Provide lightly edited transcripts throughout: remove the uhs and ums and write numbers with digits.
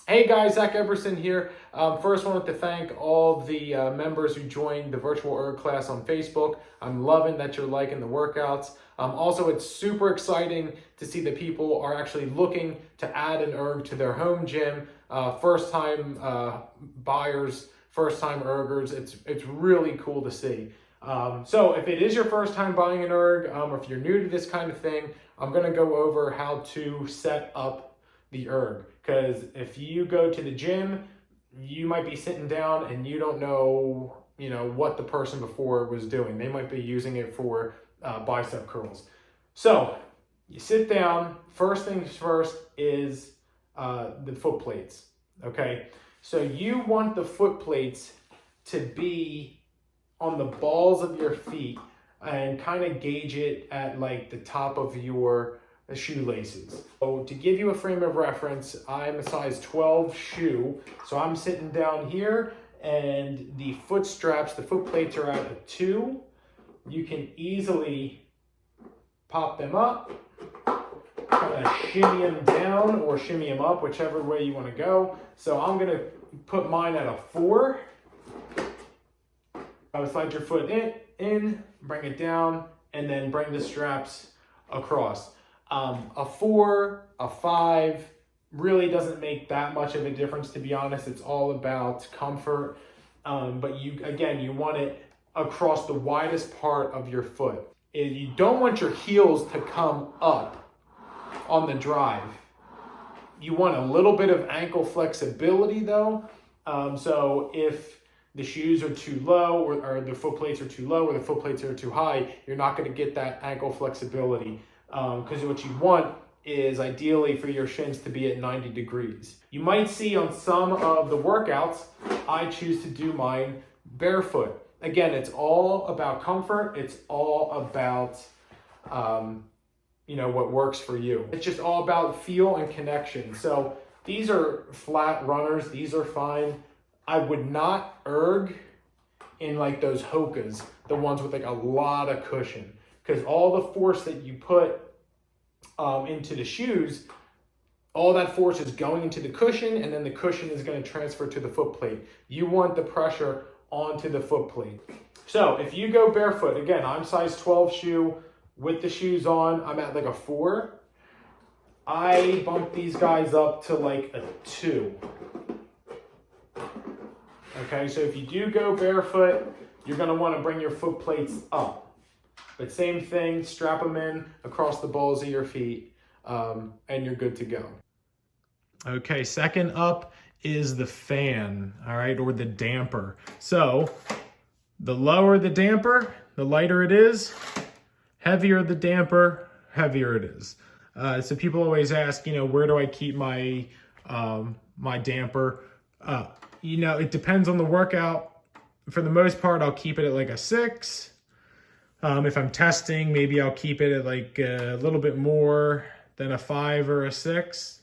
Hey guys, Zach Eberson here. First, wanted to thank all the members who joined the virtual erg class on Facebook. I'm loving that you're liking the workouts. Also, it's super exciting to see that people are actually looking to add an erg to their home gym. First time buyers, first time ergers. It's really cool to see. So if it is your first time buying an erg, or if you're new to this kind of thing, I'm going to go over how to set up the erg, because if you go to the gym, you might be sitting down and you don't know what the person before was doing. They might be using it for bicep curls. So you sit down. First things first is the foot plates. Okay, so you want the foot plates to be on the balls of your feet and kind of gauge it at like the top of your shoelaces. So to give you a frame of reference, I'm a size 12 shoe. So I'm sitting down here and the foot straps, the foot plates are at a 2. You can easily pop them up, kind of shimmy them down or shimmy them up, whichever way you want to go. So I'm going to put mine at a 4. I would slide your foot in, bring it down, and then bring the straps across. A 4, a 5 really doesn't make that much of a difference, to be honest. It's all about comfort. But you want it across the widest part of your foot. You don't want your heels to come up on the drive. You want a little bit of ankle flexibility though. So if the shoes are too low or the foot plates are too low or the foot plates are too high, you're not going to get that ankle flexibility. Because what you want is ideally for your shins to be at 90 degrees. You might see on some of the workouts, I choose to do mine barefoot. Again, it's all about comfort. It's all about, what works for you. It's just all about feel and connection. So these are flat runners. These are fine. I would not erg in like those Hokas, the ones with like a lot of cushion. Because all the force that you put into the shoes, all that force is going into the cushion, and then the cushion is going to transfer to the foot plate. You want the pressure onto the foot plate. So if you go barefoot, again, I'm size 12 shoe with the shoes on, I'm at like a 4. I bump these guys up to like a 2. Okay, so if you do go barefoot, you're going to want to bring your foot plates up. But same thing, strap them in across the balls of your feet, and you're good to go. Okay, second up is the fan, all right, or the damper. So the lower the damper, the lighter it is. Heavier the damper, heavier it is. So people always ask, where do I keep my my damper? It depends on the workout. For the most part, I'll keep it at like a 6. If I'm testing, maybe I'll keep it at like a little bit more than a 5 or a 6.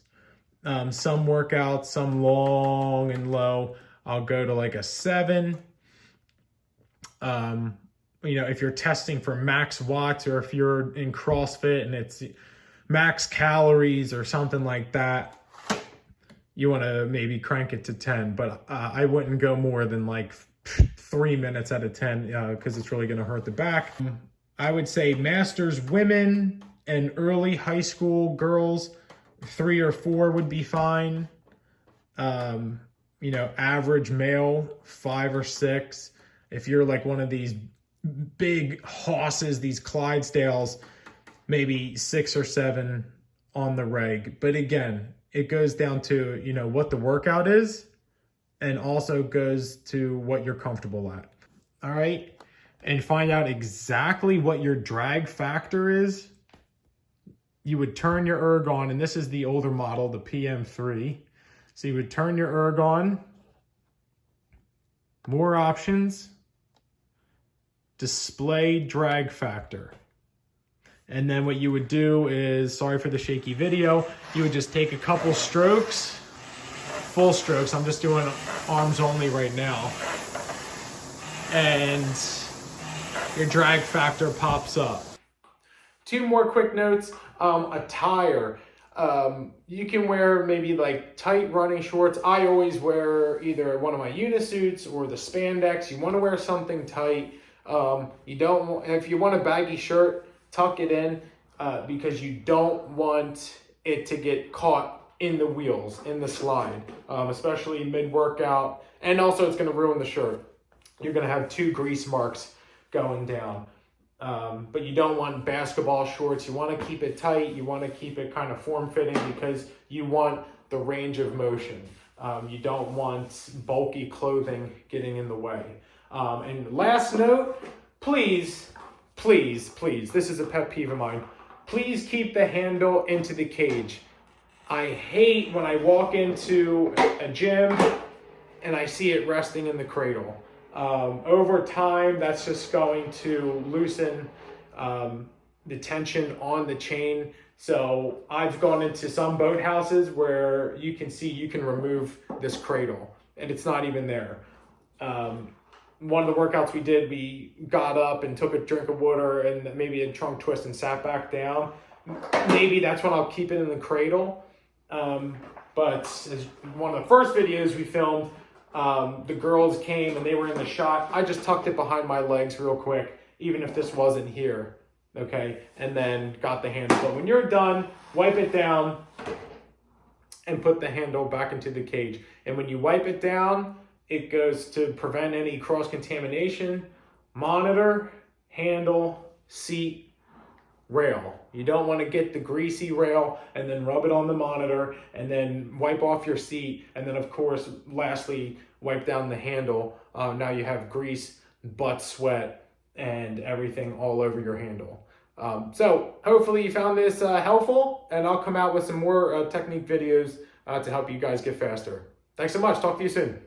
Some workouts, some long and low, I'll go to like a 7. If you're testing for max watts or if you're in CrossFit and it's max calories or something like that, you want to maybe crank it to 10. But I wouldn't go more than like 3 minutes out of 10 because it's really going to hurt the back. I would say masters women and early high school girls, 3 or 4 would be fine. Average male, 5 or 6. If you're like one of these big hosses, these Clydesdales, maybe 6 or 7 on the reg. But again, it goes down to, what the workout is, and also goes to what you're comfortable at. All right. And find out exactly what your drag factor is. You would turn your erg on, and this is the older model, the PM3. So you would turn your erg on, more options, display drag factor. And then what you would do is, sorry for the shaky video, you would just take a couple strokes, full strokes. I'm just doing arms only right now. And your drag factor pops up. 2 more quick notes. Attire. You can wear maybe like tight running shorts. I always wear either one of my unisuits or the spandex. You want to wear something tight. You don't, if you want a baggy shirt, tuck it in, because you don't want it to get caught in the wheels, in the slide, especially mid-workout. And also it's going to ruin the shirt. You're going to have 2 grease marks going down. But you don't want basketball shorts. You want to keep it tight. You want to keep it kind of form-fitting because you want the range of motion. You don't want bulky clothing getting in the way. And last note, please, this is a pet peeve of mine. Please keep the handle into the cage. I hate when I walk into a gym and I see it resting in the cradle. Over time, that's just going to loosen the tension on the chain. So I've gone into some boathouses where you can see you can remove this cradle and it's not even there. One of the workouts we did, we got up and took a drink of water and maybe a trunk twist and sat back down. Maybe that's when I'll keep it in the cradle. But as one of the first videos we filmed, the girls came and they were in the shot. I just tucked it behind my legs real quick, even if this wasn't here, okay? And then got the handle. But when you're done, wipe it down and put the handle back into the cage. And when you wipe it down, it goes to prevent any cross-contamination. Monitor, handle, seat, rail. You don't want to get the greasy rail and then rub it on the monitor and then wipe off your seat. And then, of course, lastly, wipe down the handle. Now you have grease, butt sweat, and everything all over your handle. So hopefully you found this helpful, and I'll come out with some more technique videos to help you guys get faster. Thanks so much. Talk to you soon.